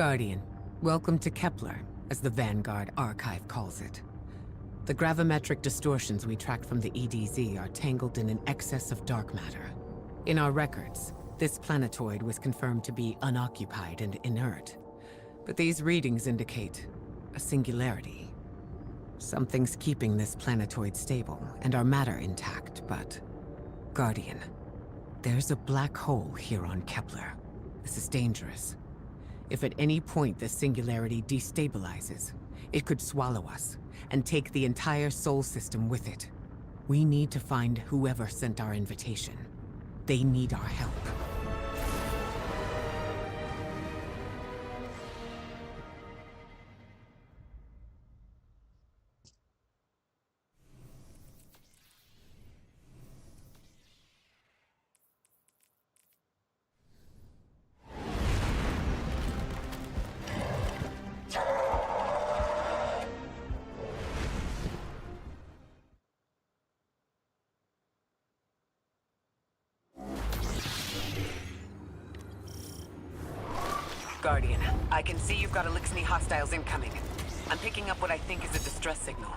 Guardian, welcome to Kepler, as the Vanguard Archive calls it. The gravimetric distortions we tracked from the EDZ are tangled in an excess of dark matter. In our records, this planetoid was confirmed to be unoccupied and inert. But these readings indicate a singularity. Something's keeping this planetoid stable and our matter intact, but... Guardian, there's a black hole here on Kepler. This is dangerous. If at any point this singularity destabilizes, it could swallow us and take the entire Sol system with it. We need to find whoever sent our invitation. They need our help. Guardian, I can see you've got Elixni hostiles incoming. I'm picking up what I think is a distress signal.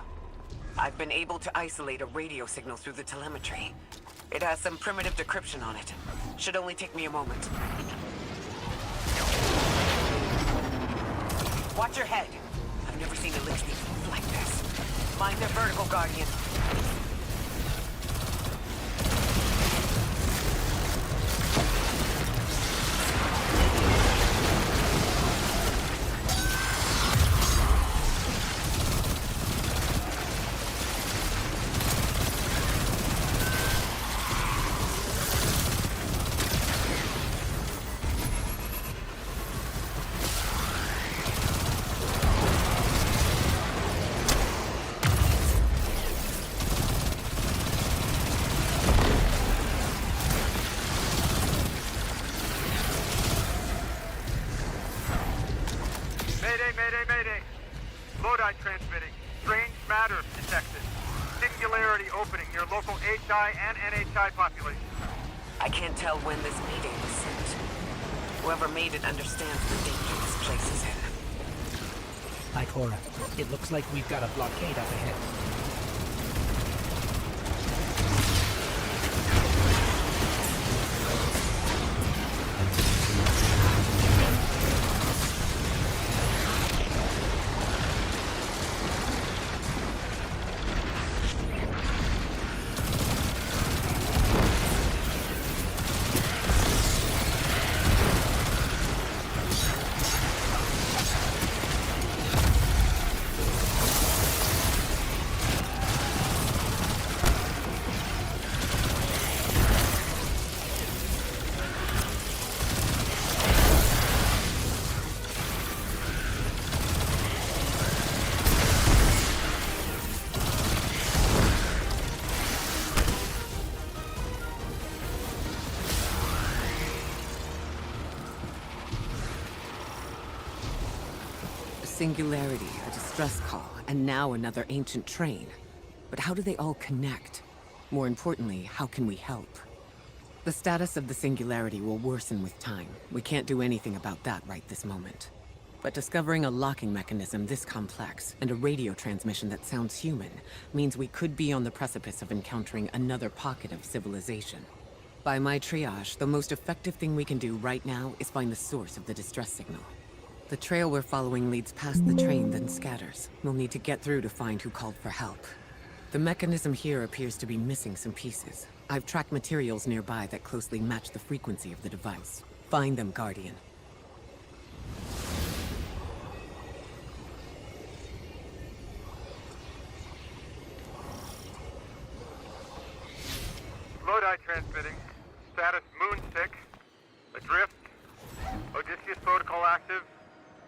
I've been able to isolate a radio signal through the telemetry. It has some primitive decryption on it. Should only take me a moment. Watch your head. I've never seen Elixni move like this. Mind their vertical, Guardian. Mayday! Lodi transmitting. Strange matter detected. Singularity opening near local HI and NHI population. I can't tell when this meeting was sent. Whoever made it understands the danger this place is in. Hi, Cora. It looks like we've got a blockade up ahead. Singularity, a distress call, and now another ancient train. But how do they all connect? More importantly, how can we help? The status of the singularity will worsen with time. We can't do anything about that right this moment. But discovering a locking mechanism this complex, and a radio transmission that sounds human, means we could be on the precipice of encountering another pocket of civilization. By my triage, the most effective thing we can do right now is find the source of the distress signal. The trail we're following leads past the train, then scatters. We'll need to get through to find who called for help. The mechanism here appears to be missing some pieces. I've tracked materials nearby that closely match the frequency of the device. Find them, Guardian. Lodi transmitting. Status moonsick. Adrift. Odysseus protocol active.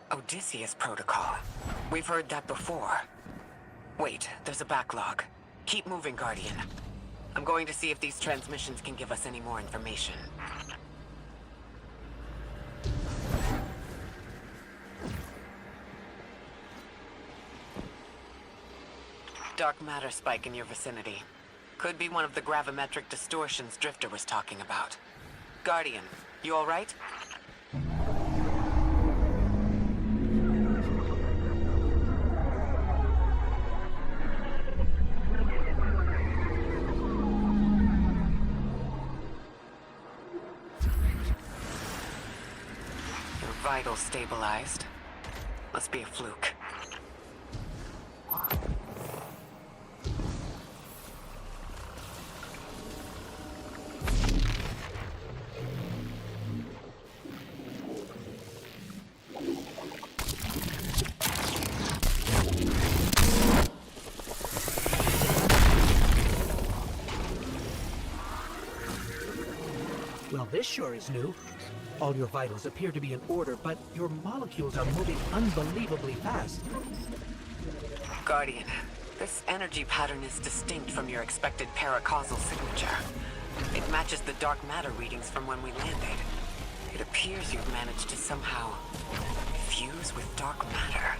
Odysseus protocol. We've heard that before. Wait, there's a backlog. Keep moving, Guardian. I'm going to see if these transmissions can give us any more information. Dark matter spike in your vicinity. Could be one of the gravimetric distortions Drifter was talking about. Guardian, you all right? Vitals stabilized. Must be a fluke. Well, this sure is new. All your vitals appear to be in order, but your molecules are moving unbelievably fast. Guardian, this energy pattern is distinct from your expected paracausal signature. It matches the dark matter readings from when we landed. It appears you've managed to somehow fuse with dark matter.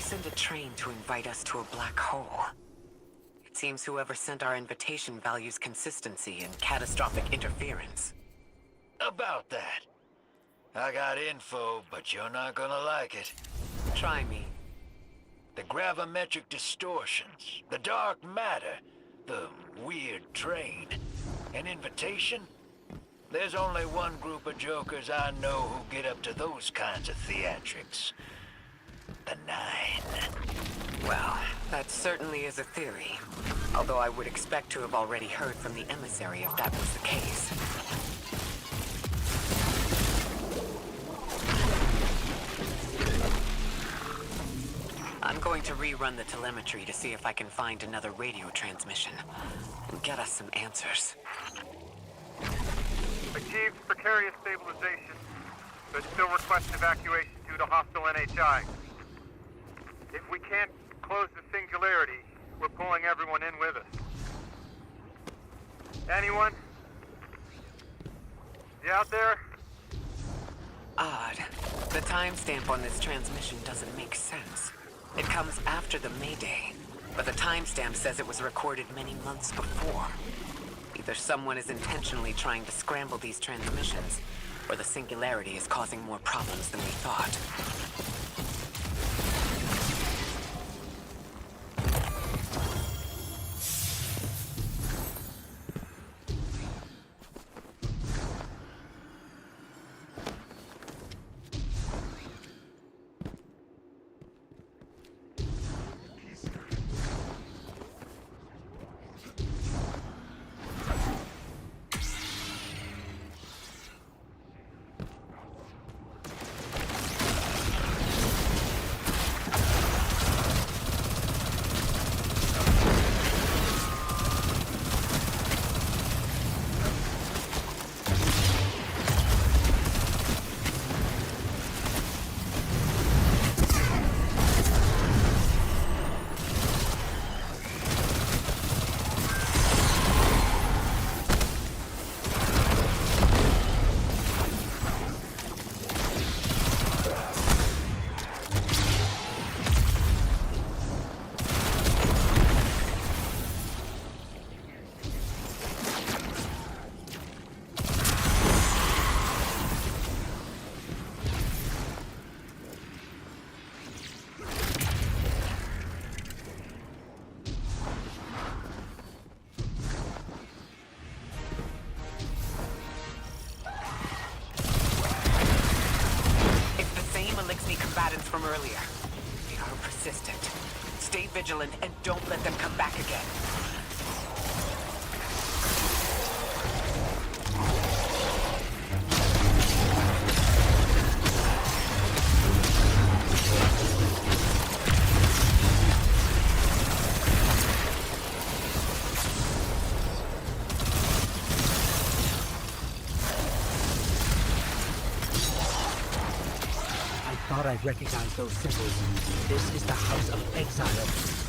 Send a train to invite us to a black hole. It seems whoever sent our invitation values consistency and catastrophic interference. About that. I got info, but you're not gonna like it. Try me. The gravimetric distortions, the dark matter, the weird train. An invitation? There's only one group of jokers I know who get up to those kinds of theatrics. The Nine. Well, that certainly is a theory. Although I would expect to have already heard from the emissary if that was the case. I'm going to rerun the telemetry to see if I can find another radio transmission and get us some answers. Achieved precarious stabilization, but still request evacuation due to hostile NHI. If we can't close the singularity, we're pulling everyone in with us. Anyone? You out there? Odd. The timestamp on this transmission doesn't make sense. It comes after the Mayday, but the timestamp says it was recorded many months before. Either someone is intentionally trying to scramble these transmissions, or the singularity is causing more problems than we thought. From earlier. They are persistent. Stay vigilant and don't let them come back again. I recognize those symbols. This is the House of Exile.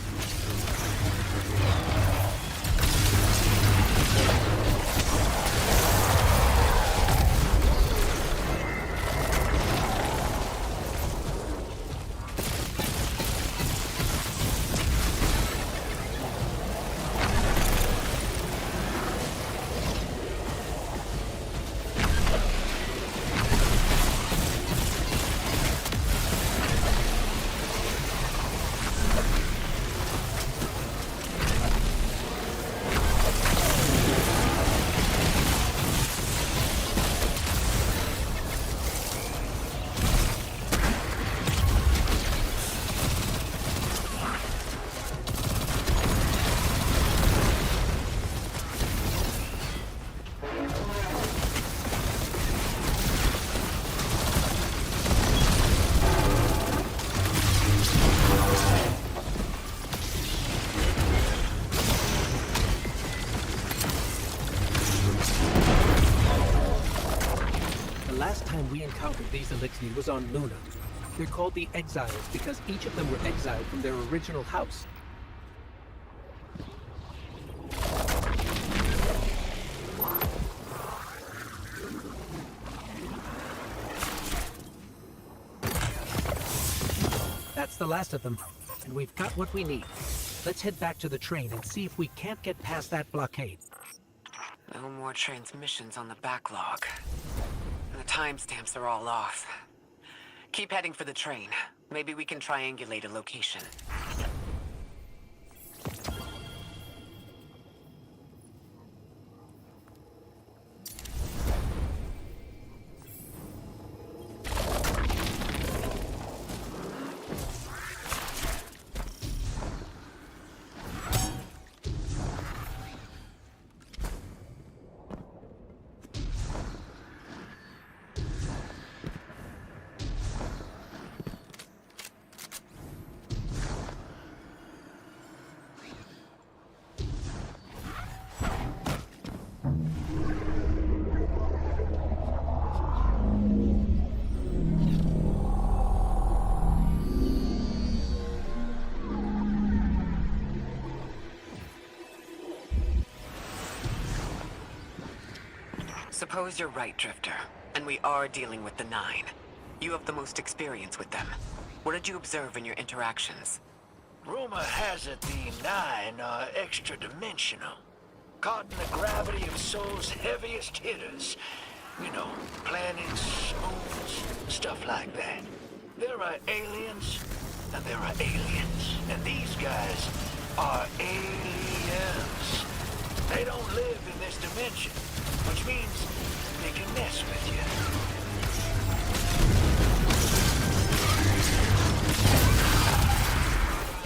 We encountered these Elixni was on Luna. They're called the Exiles because each of them were exiled from their original house. That's the last of them, and we've got what we need. Let's head back to the train and see if we can't get past that blockade. No more transmissions on the backlog. The timestamps are all off. Keep heading for the train. Maybe we can triangulate a location. suppose you're right, Drifter. And we are dealing with the Nine. You have the most experience with them. What did you observe in your interactions? Rumor has it the Nine are extra-dimensional. Caught in the gravity of Sol's heaviest hitters. You know, planets, moons, stuff like that. There are aliens, and there are aliens. And these guys are aliens. They don't live in this dimension, which means they can mess with you.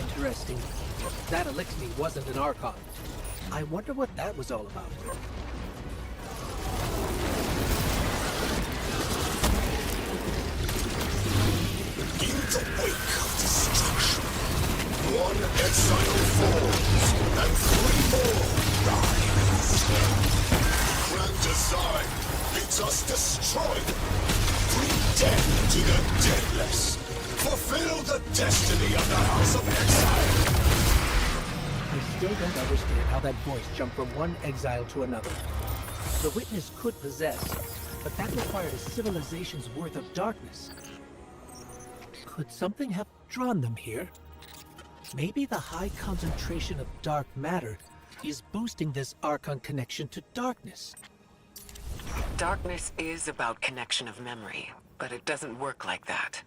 Interesting. That Elixir wasn't an Archon. I wonder what that was all about. In the wake of destruction, one exile falls, and three more rise. Grand design bids us destroy them. Bring death to the deadless. Fulfill the destiny of the House of Exile. I still don't understand how that voice jumped from one exile to another. The Witness could possess, but that required a civilization's worth of darkness. Could something have drawn them here? Maybe the high concentration of dark matter is boosting this Archon connection to darkness. Darkness is about connection of memory, but it doesn't work like that.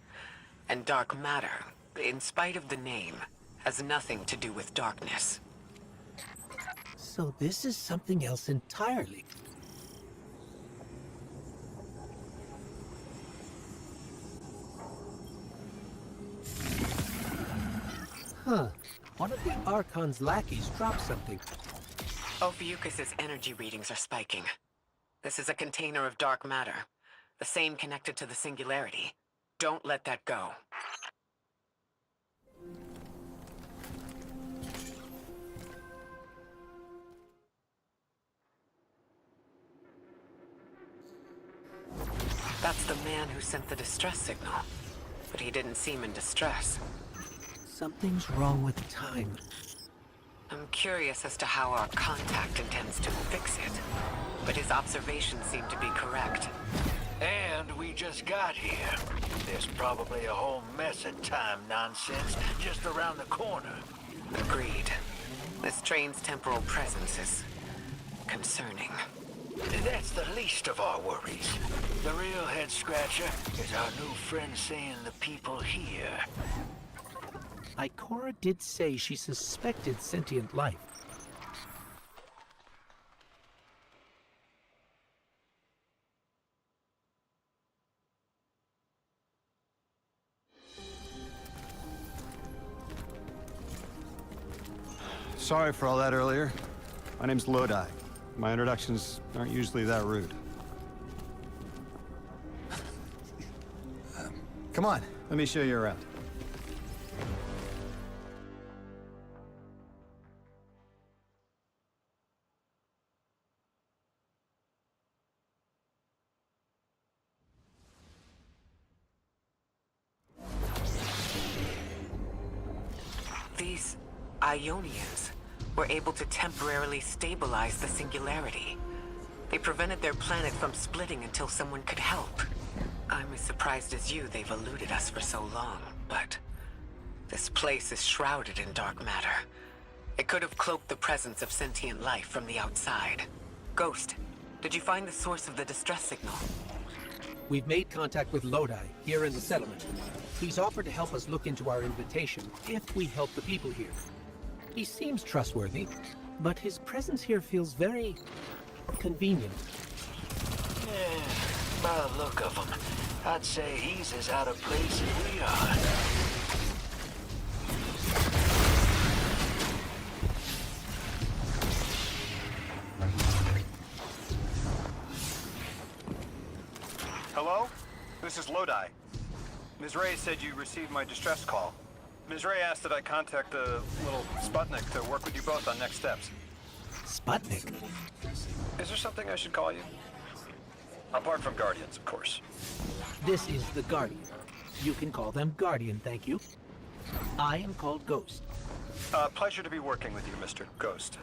And dark matter, in spite of the name, has nothing to do with darkness. So this is something else entirely. Huh. One of the Archon's lackeys dropped something. Ophiuchus's energy readings are spiking. This is a container of dark matter, the same connected to the Singularity. Don't let that go. That's the man who sent the distress signal. But he didn't seem in distress. Something's wrong with time. I'm curious as to how our contact intends to fix it. But his observations seem to be correct. And we just got here. There's probably a whole mess of time nonsense just around the corner. Agreed. This train's temporal presence is concerning. That's the least of our worries. The real head-scratcher is our new friend seeing the people here. Ikora did say she suspected sentient life. Sorry for all that earlier. My name's Lodi. My introductions aren't usually that rude. Come on, let me show you around. These Ionians were able to temporarily stabilize the Singularity. They prevented their planet from splitting until someone could help. I'm as surprised as you they've eluded us for so long, but this place is shrouded in dark matter. It could have cloaked the presence of sentient life from the outside. Ghost, did you find the source of the distress signal? We've made contact with Lodi, here in the settlement. He's offered to help us look into our invitation, if we help the people here. He seems trustworthy, but his presence here feels very convenient. Yeah, by the look of him, I'd say he's as out of place as we are. Hello? This is Lodi. Ms. Ray said you received my distress call. Ms. Ray asked that I contact the little Sputnik to work with you both on next steps. Sputnik? Is there something I should call you? Apart from Guardians, of course. This is the Guardian. You can call them Guardian, thank you. I am called Ghost. Pleasure to be working with you, Mr. Ghost.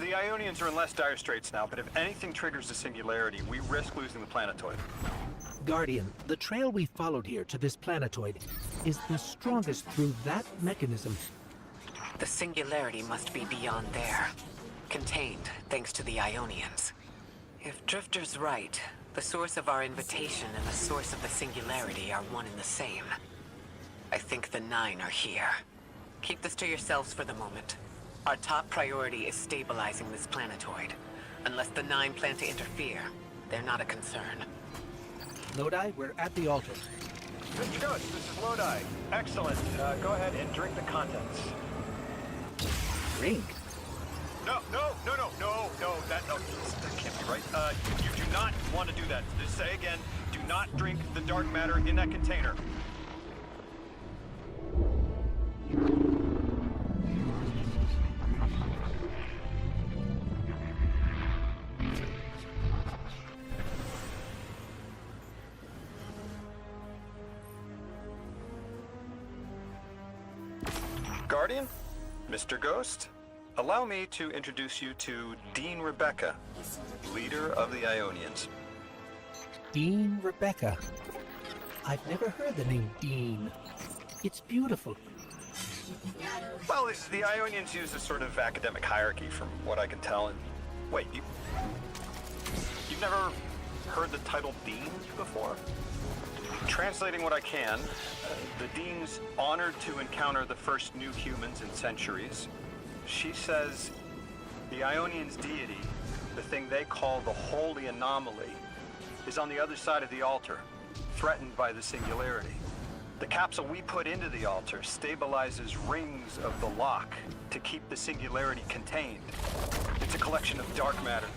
The Ionians are in less dire straits now, but if anything triggers the singularity, we risk losing the planetoid. Guardian, the trail we followed here to this planetoid is the strongest through that mechanism. The singularity must be beyond there. Contained, thanks to the Ionians. If Drifter's right, the source of our invitation and the source of the singularity are one and the same. I think the Nine are here. Keep this to yourselves for the moment. Our top priority is stabilizing this planetoid. Unless the Nine plan to interfere, they're not a concern. Lodi, we're at the altar. Mr. Ghost, this is Lodi. Excellent. Go ahead and drink the contents. Drink? No, that can't be right. You do not want to do that. Just say again, do not drink the dark matter in that container. Guardian, Mr. Ghost, allow me to introduce you to Dean Rebecca, leader of the Ionians. Dean Rebecca. I've never heard the name Dean. It's beautiful. Well, the Ionians use a sort of academic hierarchy from what I can tell. And wait, you've never heard the title Dean before? Translating what I can, the Dean's honored to encounter the first new humans in centuries. She says the Ionians' deity, the thing they call the Holy Anomaly, is on the other side of the altar, threatened by the singularity. The capsule we put into the altar stabilizes rings of the lock to keep the singularity contained. It's a collection of dark matter.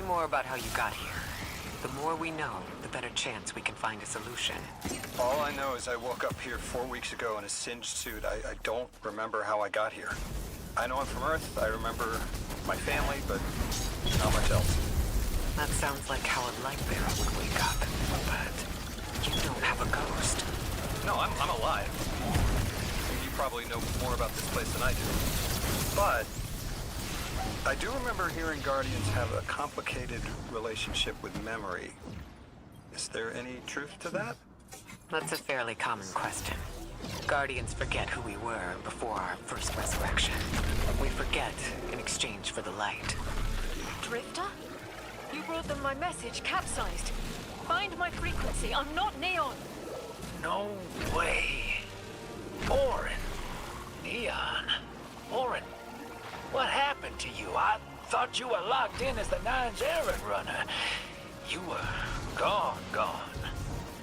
me more about how you got here. The more we know, the better chance we can find a solution. All I know is I woke up here 4 weeks ago in a singed suit. I don't remember how I got here. I know I'm from Earth. I remember my family, but not much else. That sounds like how a light bearer would wake up. But you don't have a ghost. No, I'm alive. You probably know more about this place than I do. But I do remember hearing Guardians have a complicated relationship with memory. Is there any truth to that? That's a fairly common question. Guardians forget who we were before our first resurrection. We forget in exchange for the light. Drifter? You brought them my message, capsized. Find my frequency. I'm not Neon. No way. Orin. Neon. Orin, what happened to you? I thought you were locked in as the Nine's errand runner. You were gone.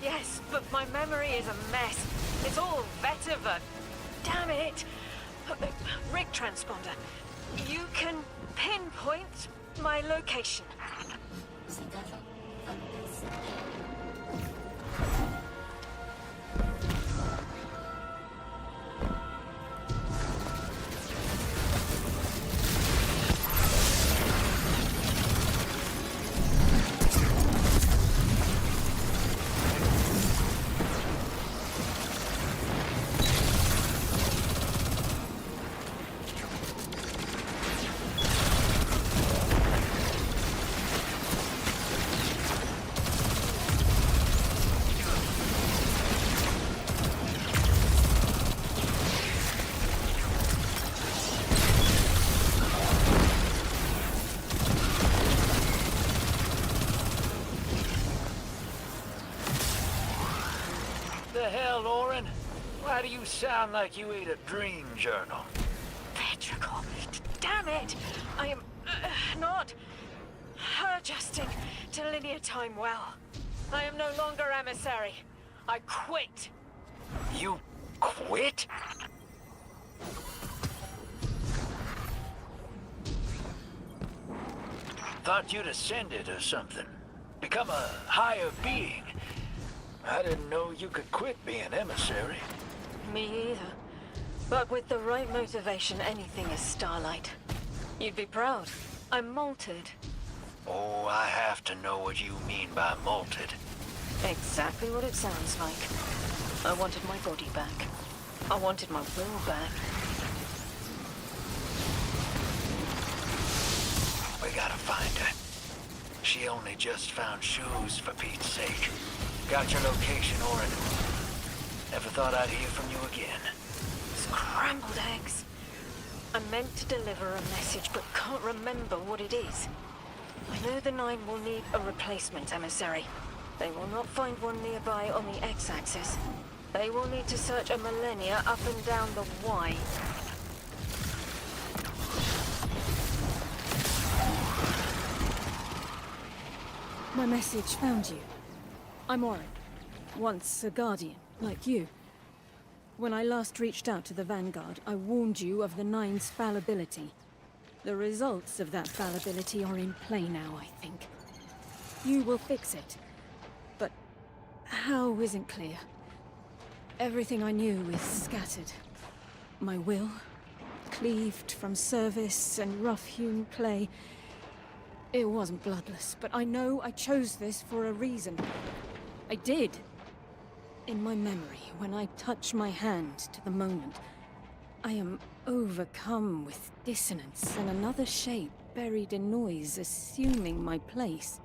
Yes, but my memory is a mess. It's all vetiver. Damn it. Rig transponder. You can pinpoint my location. The hell, Orin? Why do you sound like you ate a dream journal? Petrichor. Damn it. I am not adjusting to linear time well. I am no longer emissary. I quit. You quit? Thought you'd ascended or something. Become a higher being. I didn't know you could quit being emissary. Me either. But with the right motivation, anything is Starlight. You'd be proud. I'm malted. Oh, I have to know what you mean by malted. Exactly what it sounds like. I wanted my body back. I wanted my will back. We gotta find her. She only just found shoes, for Pete's sake. Got your location, Orin. Never thought I'd hear from you again. Scrambled eggs. I meant to deliver a message, but can't remember what it is. I know the Nine will need a replacement emissary. They will not find one nearby on the X-axis. They will need to search a millennia up and down the Y. My message found you. I'm Orin. Once a Guardian, like you. When I last reached out to the Vanguard, I warned you of the Nine's fallibility. The results of that fallibility are in play now, I think. You will fix it. But how isn't clear. Everything I knew is scattered. My will, cleaved from service and rough-hewn clay. It wasn't bloodless, but I know I chose this for a reason. I did. In my memory, when I touch my hand to the moment, I am overcome with dissonance and another shape buried in noise assuming my place.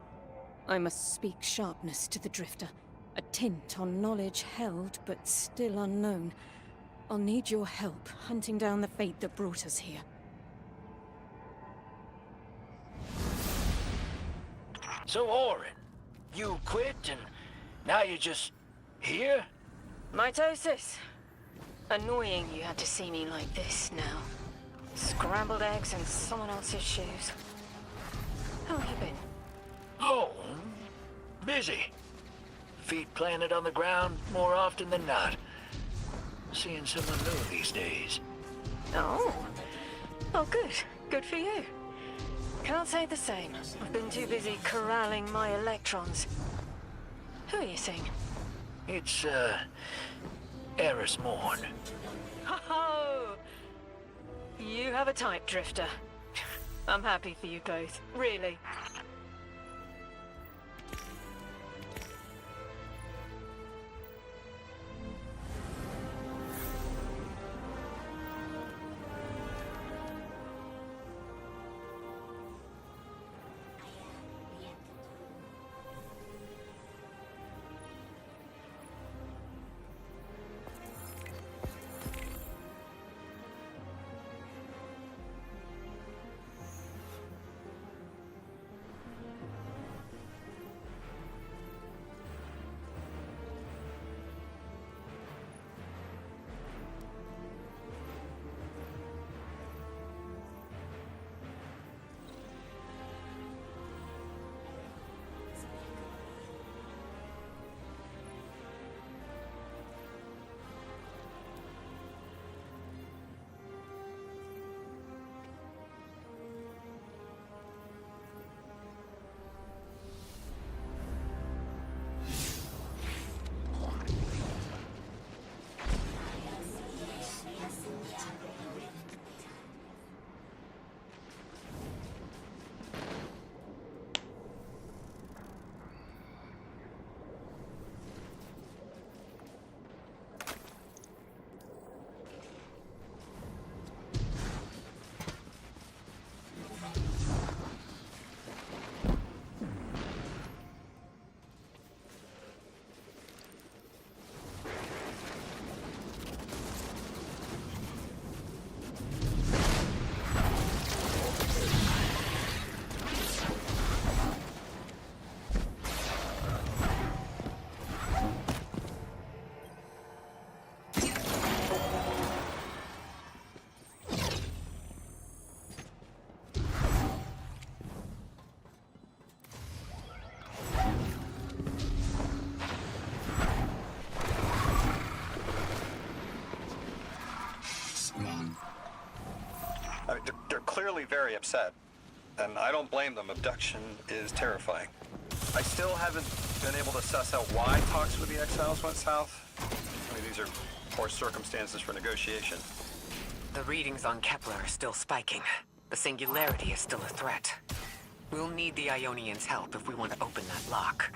I must speak sharpness to the Drifter, a tint on knowledge held but still unknown. I'll need your help hunting down the fate that brought us here. So, Orin, you quit and now you're just here? Mitosis. Annoying you had to see me like this now. Scrambled eggs in someone else's shoes. How have you been? Oh, busy. Feet planted on the ground more often than not. Seeing someone new these days. Oh. Oh, good. Good for you. Can't say the same. I've been too busy corralling my electrons. Who are you seeing? It's, Eris Morn. Oh! You have a type, Drifter. I'm happy for you both, really. They're clearly very upset, and I don't blame them. Abduction is terrifying. I still haven't been able to suss out why talks with the exiles went south. I mean, these are poor circumstances for negotiation. The readings on Kepler are still spiking. The singularity is still a threat. We'll need the Ionians' help if we want to open that lock.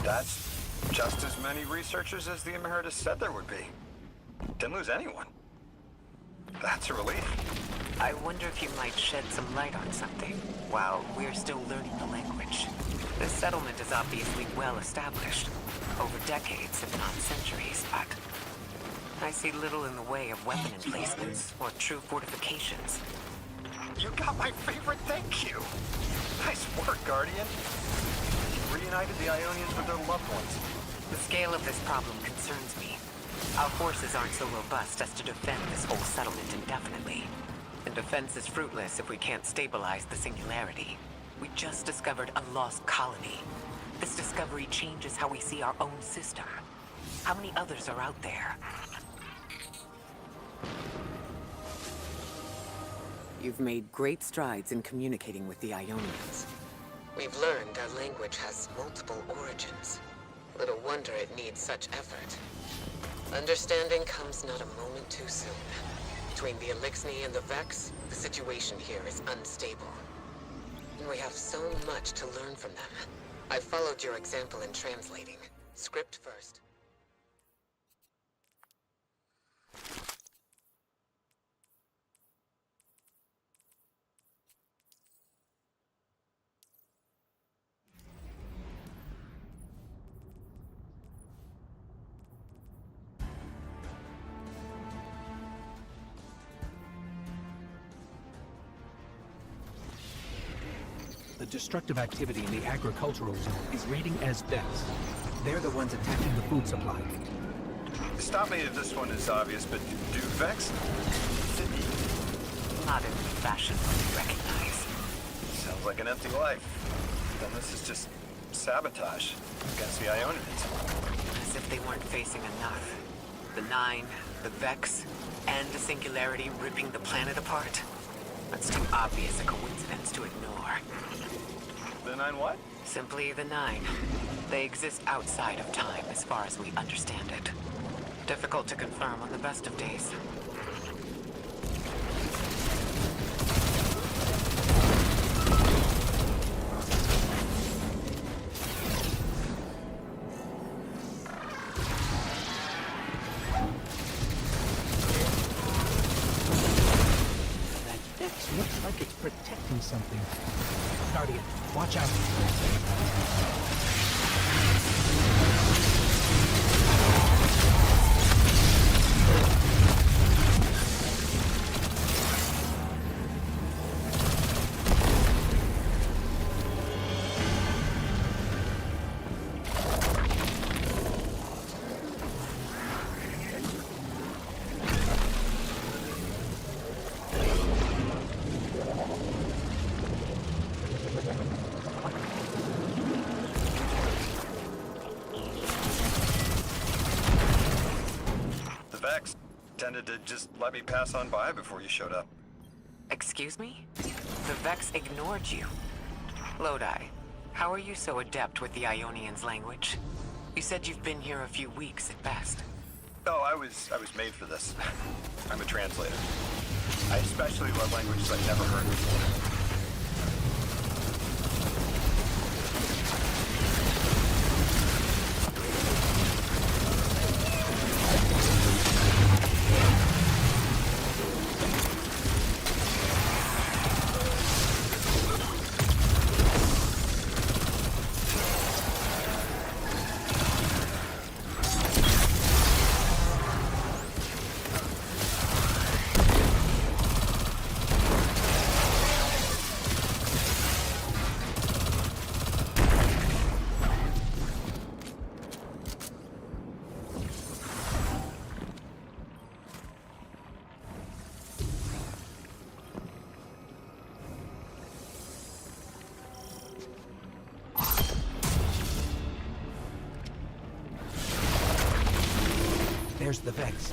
That's just as many researchers as the Immerheard said there would be. Didn't lose anyone. That's a relief. I wonder if you might shed some light on something while we're still learning the language. This settlement is obviously well established. over decades, if not centuries, but I see little in the way of weapon emplacements or true fortifications. You got my favorite thank you! Nice work, Guardian. You reunited the Ionians with their loved ones. The scale of this problem concerns me. Our forces aren't so robust as to defend this whole settlement indefinitely. And defense is fruitless if we can't stabilize the singularity. We just discovered a lost colony. This discovery changes how we see our own system. How many others are out there? You've made great strides in communicating with the Ionians. We've learned our language has multiple origins. Little wonder it needs such effort. Understanding comes not a moment too soon. Between the Elixni and the Vex, the situation here is unstable. And we have so much to learn from them. I followed your example in translating. Script first. The destructive activity in the agricultural zone is reading as Vex. They're the ones attacking the food supply. Stop me if this one is obvious, but do Vex Not in the fashion we recognize. sounds like an empty life. Then this is just sabotage against the Ionians. As if they weren't facing enough. The Nine, the Vex, and the Singularity ripping the planet apart. That's too obvious a coincidence to ignore. The Nine what? Simply the Nine. They exist outside of time as far as we understand it. Difficult to confirm on the best of days. That Vex looks like it's protecting something. Guardian, watch out. Tended to just let me pass on by before you showed up. Excuse me? The Vex ignored you. Lodi, how are you so adept with the Ionians' language? You said you've been here a few weeks at best. Oh, I was made for this. I'm a translator. I especially love languages I've never heard before. There's the Vex.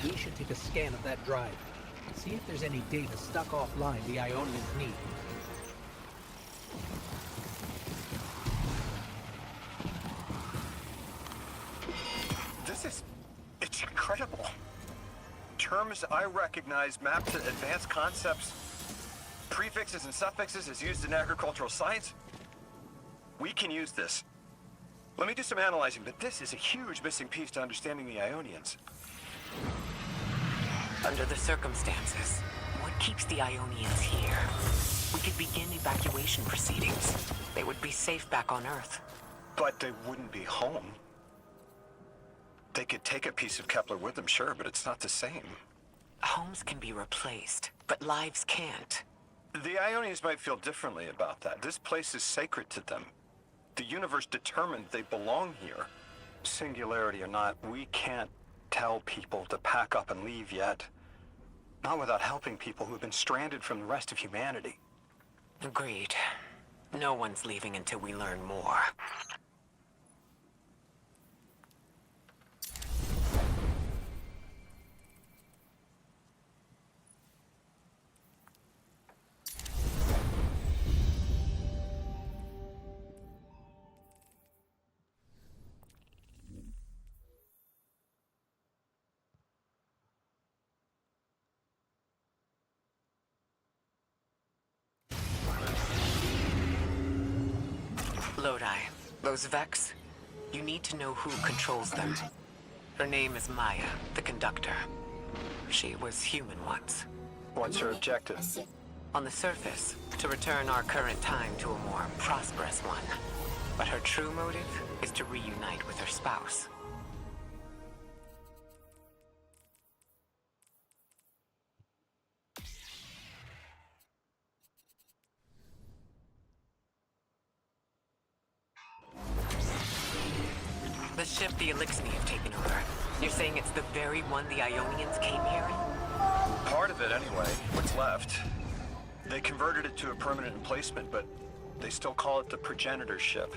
we should take a scan of that drive. See if there's any data stuck offline the Ionians need. It's incredible. Terms I recognize mapped to advanced concepts, prefixes and suffixes as used in agricultural science. We can use this. Let me do some analyzing, but this is a huge missing piece to understanding the Ionians. Under the circumstances, what keeps the Ionians here? We could begin evacuation proceedings. They would be safe back on Earth. But they wouldn't be home. They could take a piece of Kepler with them, sure, but it's not the same. Homes can be replaced, but lives can't. The Ionians might feel differently about that. This place is sacred to them. The universe determined they belong here. Singularity or not, we can't tell people to pack up and leave yet. Not without helping people who've been stranded from the rest of humanity. Agreed. No one's leaving until we learn more. Lodi, those Vex, you need to know who controls them. Her name is Maya, the conductor. She was human once. What's her objective? On the surface, to return our current time to a more prosperous one. But her true motive is to reunite with her spouse. The ship the Elixni have taken over. You're saying it's the very one the Ionians came here in? Part of it, anyway. What's left. They converted it to a permanent emplacement, but they still call it the progenitor ship.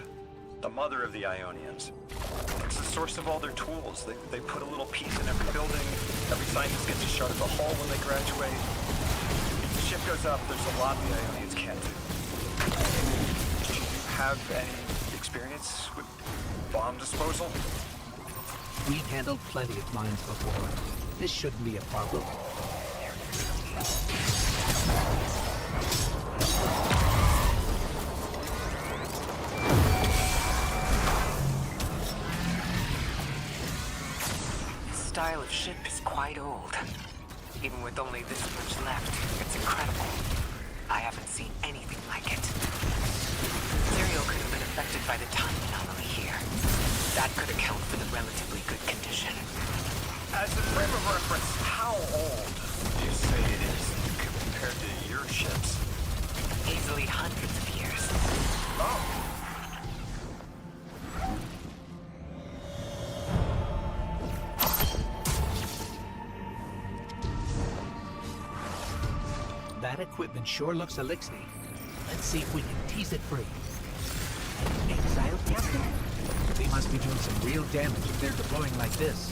The mother of the Ionians. It's the source of all their tools. They put a little piece in every building. Every scientist gets a shot at the hull when they graduate. If the ship goes up, there's a lot the Ionians can't do. Do you have any experience with bomb disposal? We've handled plenty of mines before. This shouldn't be a problem. This style of ship is quite old. Even with only this much left, it's incredible. I haven't seen anything like it. Material could have been affected by the time anomaly here. That could account for the relatively good condition. As a frame of reference, how old do you say it is compared to your ships? Easily hundreds of years. Oh. That equipment sure looks Elixni. Let's see if we can tease it free. Exile captain? They must be doing some real damage if they're deploying like this.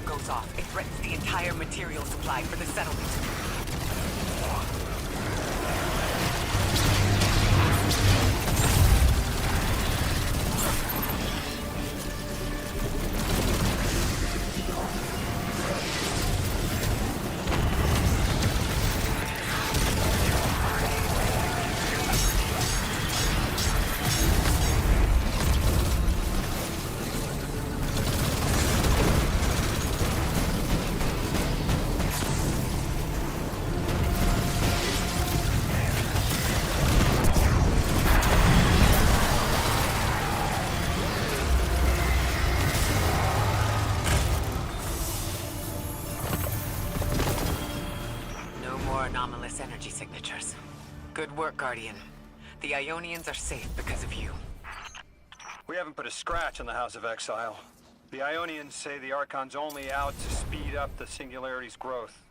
goes off, it threatens the entire material supply for the settlement. Anomalous energy signatures. Good work, Guardian. The Ionians are safe because of you. We haven't put a scratch on the House of Exile. The Ionians say the Archon's only out to speed up the Singularity's growth.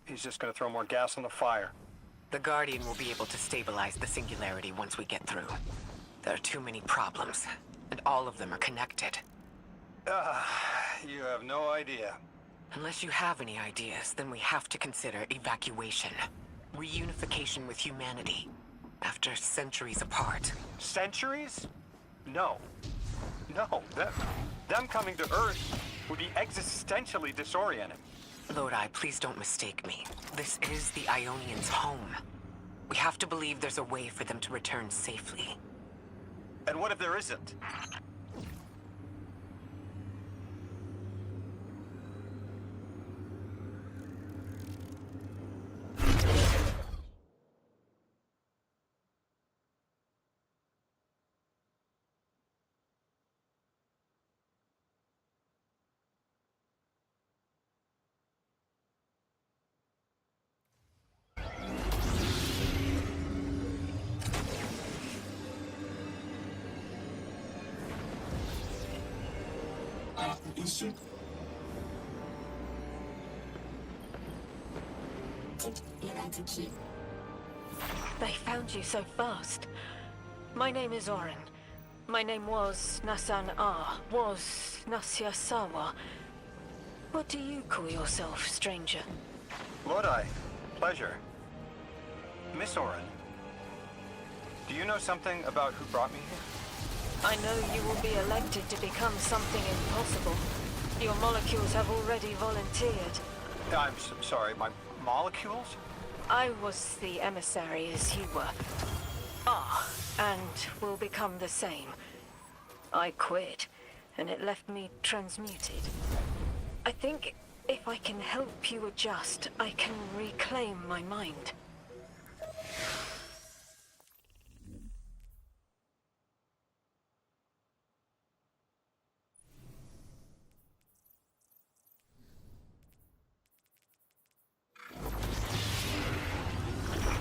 He's just gonna throw more gas on the fire. The Guardian will be able to stabilize the Singularity once we get through. There are too many problems, and all of them are connected. You have no idea. Unless you have any ideas, then we have to consider evacuation. Reunification with humanity. After centuries apart. Centuries? No. No, them coming to Earth would be existentially disorienting. Lodi, please don't mistake me. This is the Ionians' home. We have to believe there's a way for them to return safely. And what if there isn't? Eastern. They found you so fast. My name is Orin. My name was Nasan R. Was Nasya Sawa. What do you call yourself, stranger? Lodi, pleasure. Miss Orin, do you know something about who brought me here? I know you will be elected to become something impossible. Your molecules have already volunteered. I'm sorry, my molecules? I was the emissary as you were. And will become the same. I quit, and it left me transmuted. I think if I can help you adjust, I can reclaim my mind.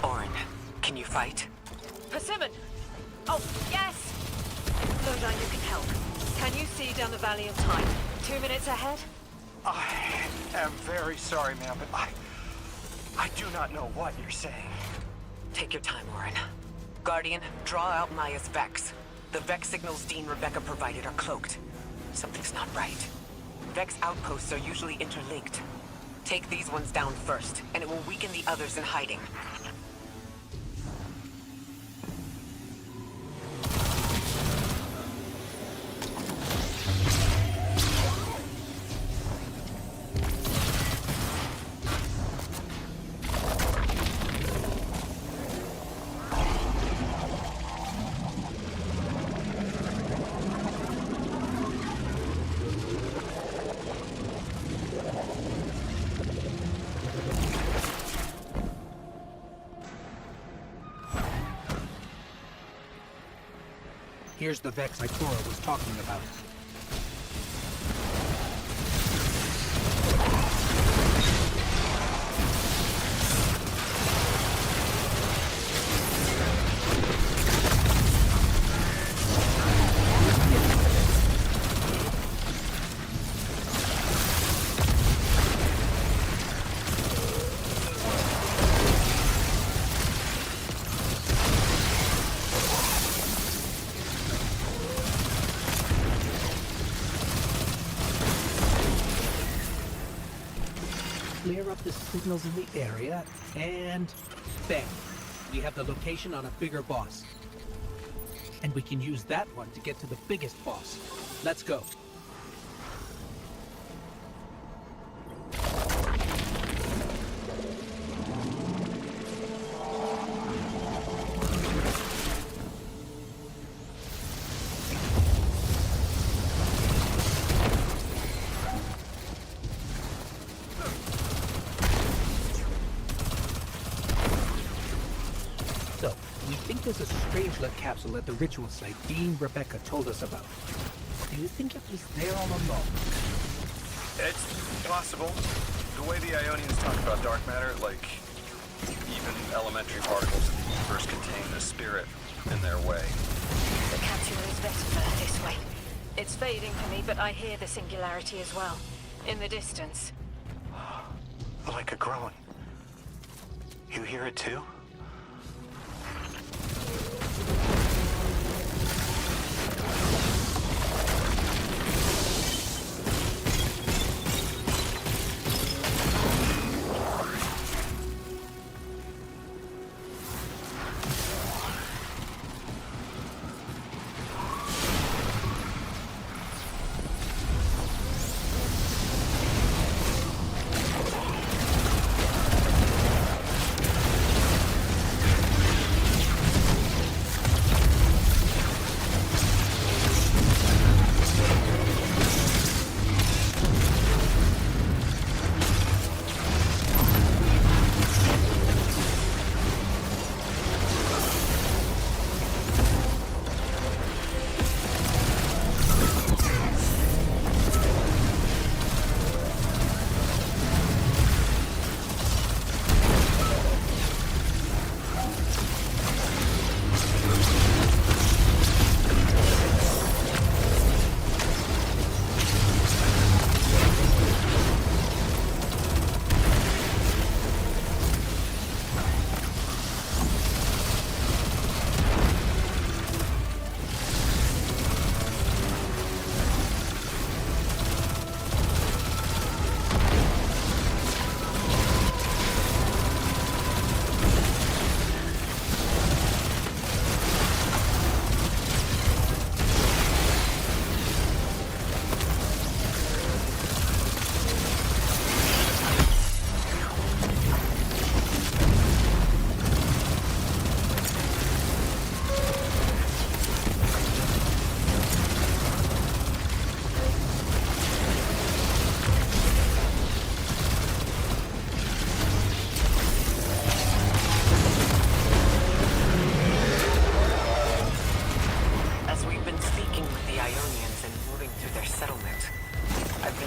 Orin, can you fight? Persimmon! Oh, yes! Lodi, you can help. Can you see down the Valley of Time? 2 minutes ahead? I am very sorry, ma'am, but I do not know what you're saying. Take your time, Orin. Guardian, draw out Maya's Vex. The Vex signals Dean Rebecca provided are cloaked. Something's not right. Vex outposts are usually interlinked. Take these ones down first, and it will weaken the others in hiding. Here's the Vex Ikora was talking about. clear up the signals in the area, and bang! We have the location on a bigger boss. And we can use that one to get to the biggest boss. Let's go. So, we think there's a Strangelet capsule at the ritual site Dean Rebecca told us about. Do you think it was there all along? It's possible. The way the Ionians talk about dark matter, like even elementary particles of the universe contain a spirit in their way. The capsule is better for her this way. It's fading for me, but I hear the singularity as well. In the distance. Like a groan. You hear it too?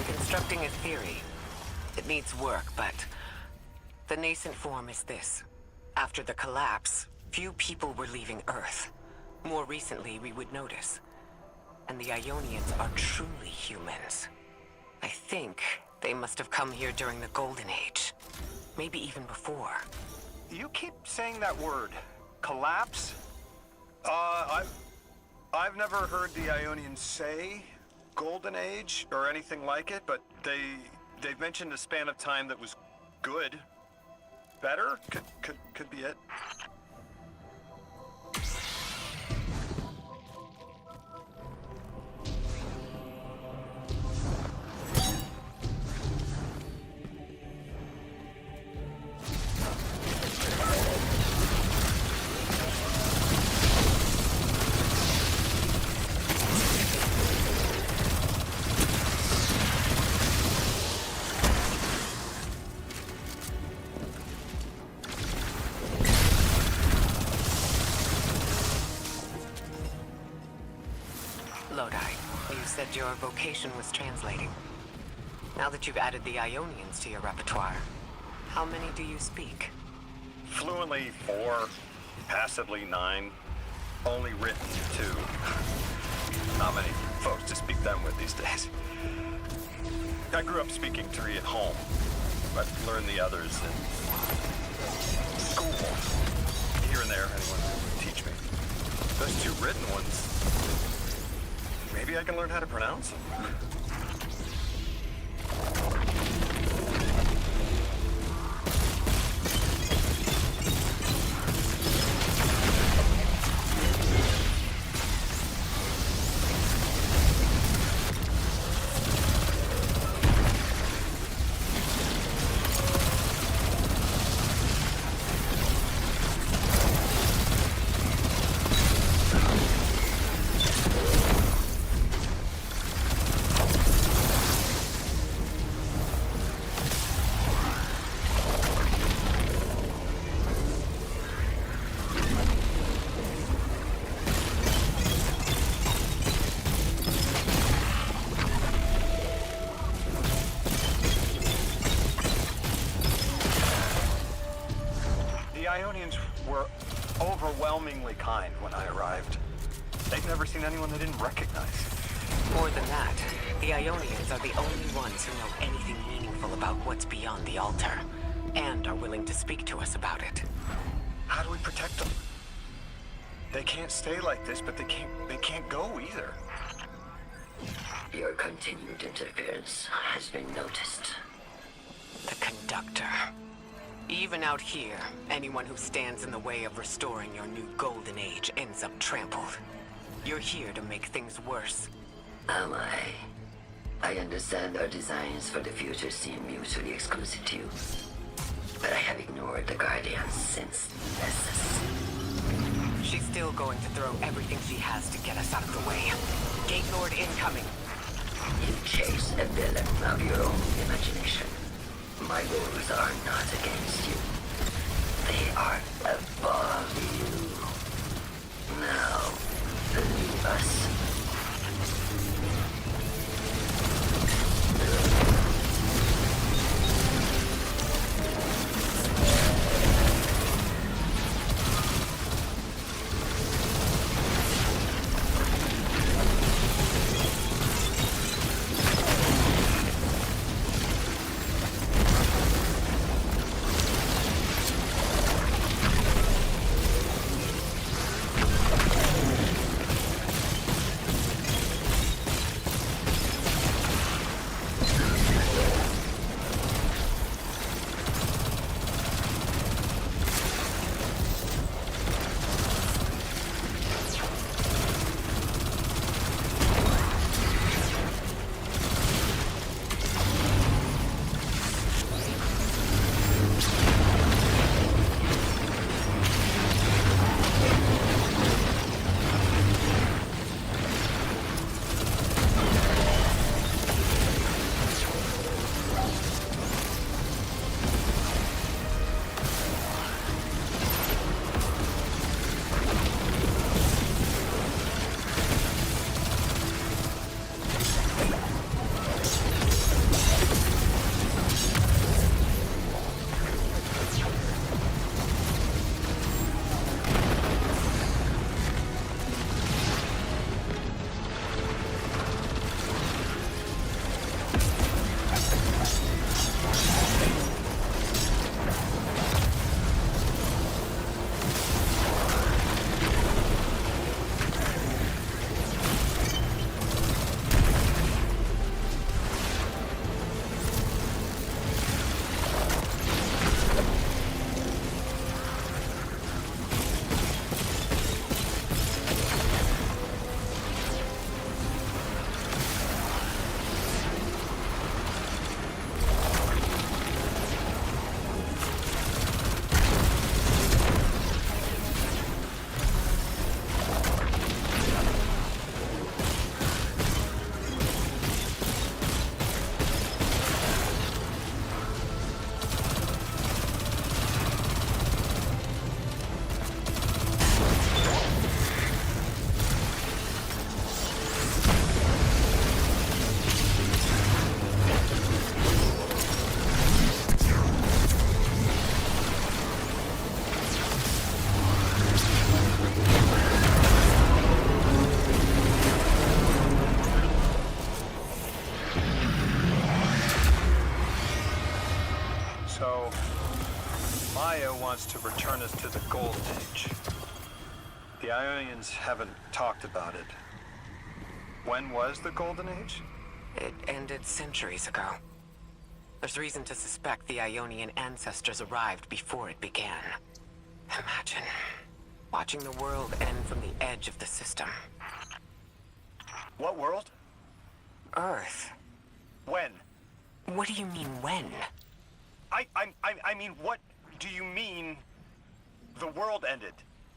Constructing a theory. It needs work, but the nascent form is this. After the collapse, few people were leaving Earth. More recently, we would notice. And the Ionians are truly humans. I think they must have come here during the Golden Age. Maybe even before. You keep saying that word. Collapse? I've never heard the Ionians say Golden Age or anything like it, but they've mentioned a span of time that was good. Better? Could be it. Your vocation was translating. Now that you've added the Ionians to your repertoire, how many do you speak? Fluently 4, passively 9, only written 2. Not many folks to speak them with these days. I grew up speaking 3 at home, but learned the others in school. Here and there, anyone would teach me. Those 2 written ones, maybe I can learn how to pronounce them. Ionians were overwhelmingly kind when I arrived. They'd never seen anyone they didn't recognize. More than that, the Ionians are the only ones who know anything meaningful about what's beyond the altar, and are willing to speak to us about it. How do we protect them? They can't stay like this, but they can't go either. Your continued interference has been noticed. The conductor. Even out here, anyone who stands in the way of restoring your new golden age ends up trampled. You're here to make things worse. Am I? I understand our designs for the future seem mutually exclusive to you. But I have ignored the Guardians since Nessus. She's still going to throw everything she has to get us out of the way. Gate Lord incoming. You chase a villain of your own imagination. My goals are not against you. They are above you. Now, leave us. So, Maya wants to return us to the Golden Age. The Ionians haven't talked about it. When was the Golden Age? It ended centuries ago. There's reason to suspect the Ionian ancestors arrived before it began. Imagine watching the world end from the edge of the system. What world? Earth. When? What do you mean, when? I mean, what do you mean the world ended?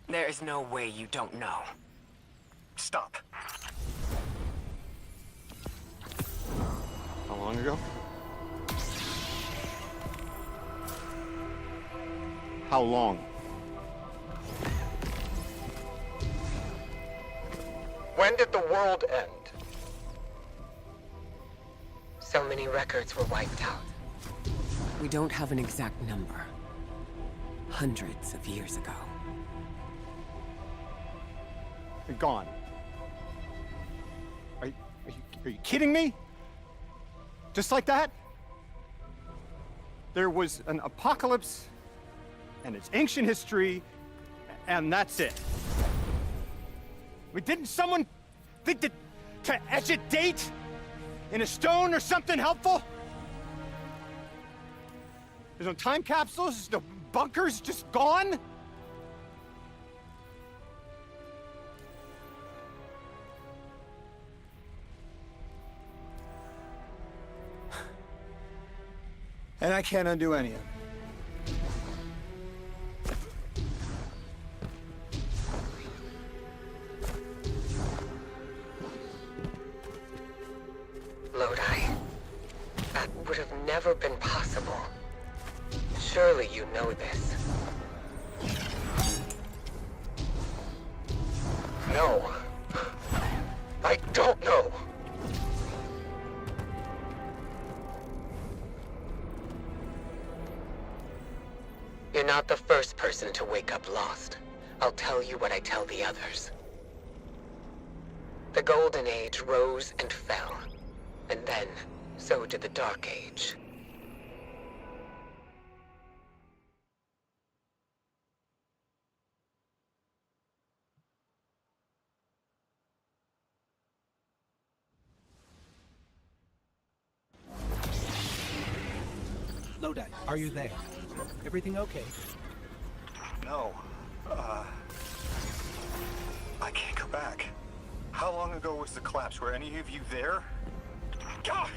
There is no way you don't know. Stop. How long ago? How long? When did the world end? So many records were wiped out. We don't have an exact number. hundreds of years ago. They're gone. Are you kidding me? Just like that? There was an apocalypse, and it's ancient history, and that's it. Didn't someone think that to etch a date in a stone or something helpful? There's no time capsules, no bunkers, just gone? And I can't undo any of it. Lodi, that would have never been possible. Surely you know this. No. I don't know. You're not the first person to wake up lost. I'll tell you what I tell the others. The Golden Age rose and fell. And then, so did the Dark Age. Lodi, are you there? Everything okay? No. I can't go back. How long ago was the collapse? Were any of you there? Gosh!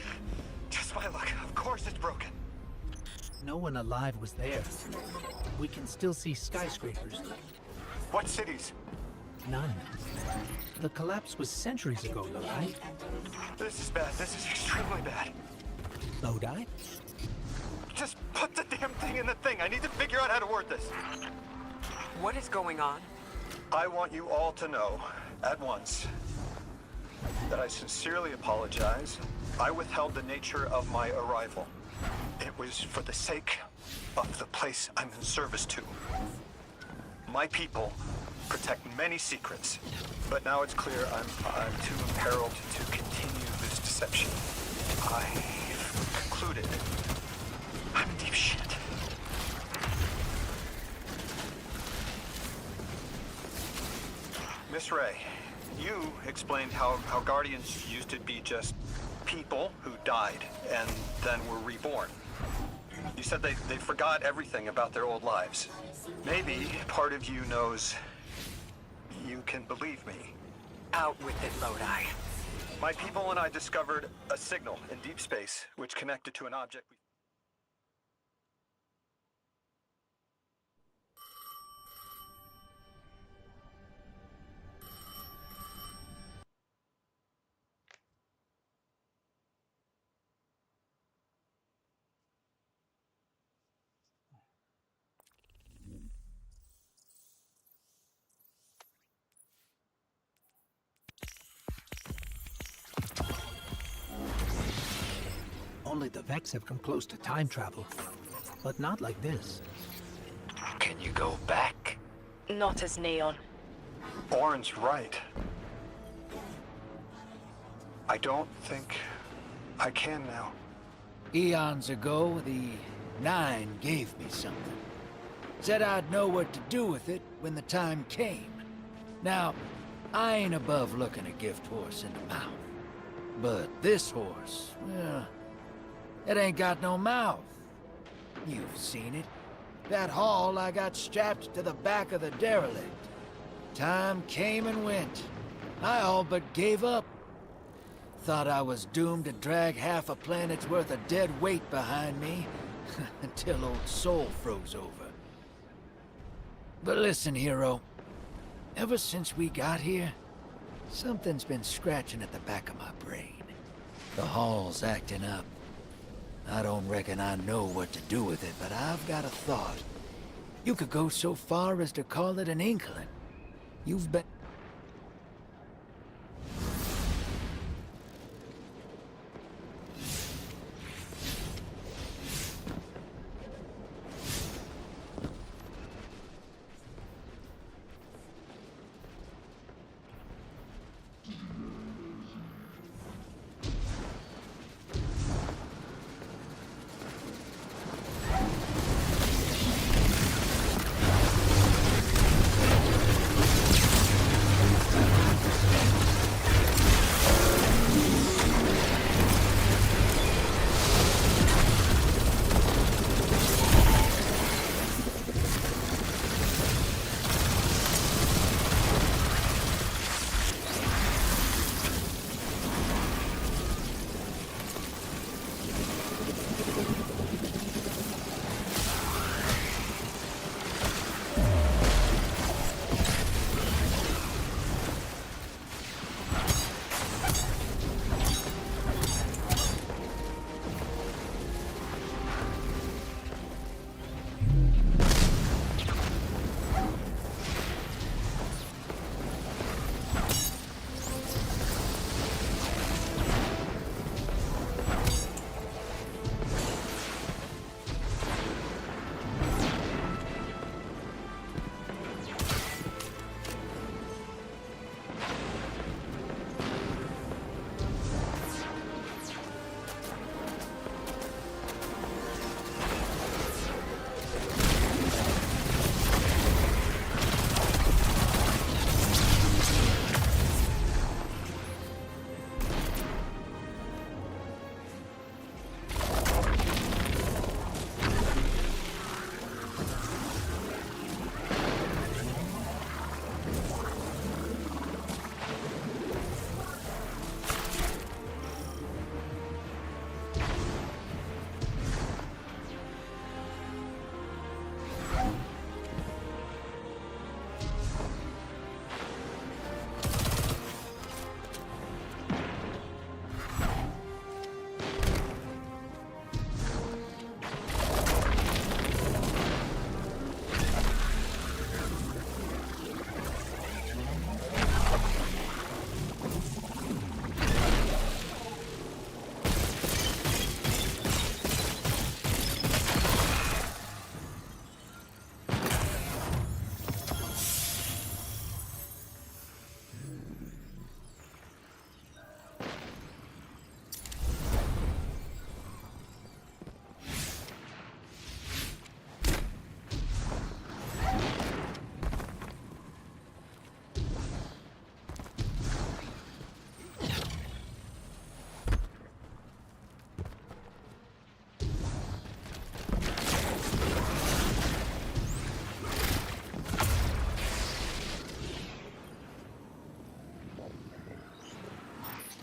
Just my luck. Of course it's broken. No one alive was there. We can still see skyscrapers. What cities? None. The collapse was centuries ago, Lodi. This is bad. This is extremely bad. Lodi? Just put the damn thing in the thing. I need to figure out how to word this. What is going on? I want you all to know, at once, that I sincerely apologize. I withheld the nature of my arrival. It was for the sake of the place I'm in service to. My people protect many secrets, but now it's clear I'm too imperiled to continue this deception. I've concluded I'm in deep shit. Miss Ray, you explained how Guardians used to be just people who died and then were reborn. You said they forgot everything about their old lives. Maybe part of you knows you can believe me. Out with it, Lodi. My people and I discovered a signal in deep space which connected to an object we... Only the Vex have come close to time travel. But not like this. Can you go back? Not as Neon. Orin's right. I don't think I can now. Eons ago, the Nine gave me something. Said I'd know what to do with it when the time came. Now, I ain't above looking a gift horse in the mouth. But this horse, well, it ain't got no mouth. You've seen it. That haul I got strapped to the back of the derelict. Time came and went. I all but gave up. Thought I was doomed to drag half a planet's worth of dead weight behind me until old Soul froze over. But listen, hero. Ever since we got here, something's been scratching at the back of my brain. The hall's acting up. I don't reckon I know what to do with it, but I've got a thought. You could go so far as to call it an inkling. You've been...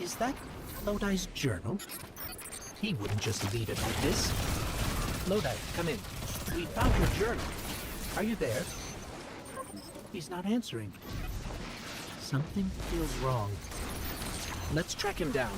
Is that Lodi's journal? He wouldn't just leave it like this. Lodi, come in. We found your journal. Are you there? He's not answering. Something feels wrong. Let's track him down.